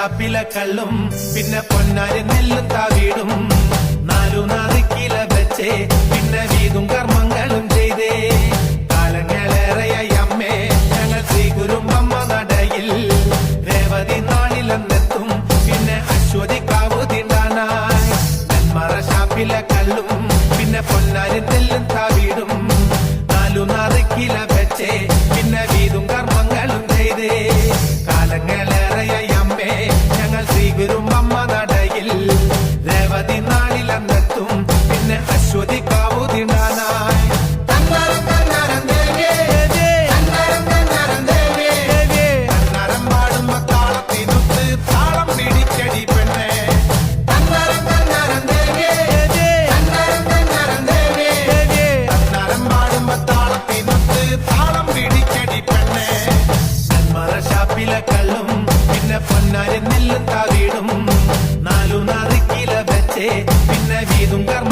ഷാപ്പിലെ കള്ളും പിന്നെ പൊന്നാരി നെല്ലും താവീടും 4 കില വെച്ചേ പിന്നെ വീതും കർമ്മങ്ങളും ചെയ്തേ കാലങ്ങളേറെയായി അമ്മേ ഞങ്ങൾ ശ്രീ കുരുമ്പമ്മ നടയിൽ രേവതി നാളിലെന്നെത്തും പിന്നെ അശ്വതി കാവു തിണ്ടാനായി നെന്മറ ഷാപ്പിലെ കള്ളും പിന്നെ പൊന്നാരി നെല്ലും താവീടും 4 കില വെച്ചേ പിന്നെ വീതും കർമ്മങ്ങളും ചെയ്തേ കാലങ്ങളേറെയായി അമ്മേ ഞങ്ങൾ ശ്രീ കുരുമ്പമ്മ നടയിൽ രേവതി നാളിലെന്നെത്തും പിന്നെ അശ്വതി കാവു തിണ്ടാനായി കള്ളും പിന്നെ പൊന്നാരി നെല്ലും താവീടും 4 കില വെച്ചേ പിന്നെ വീതും കർമ്മ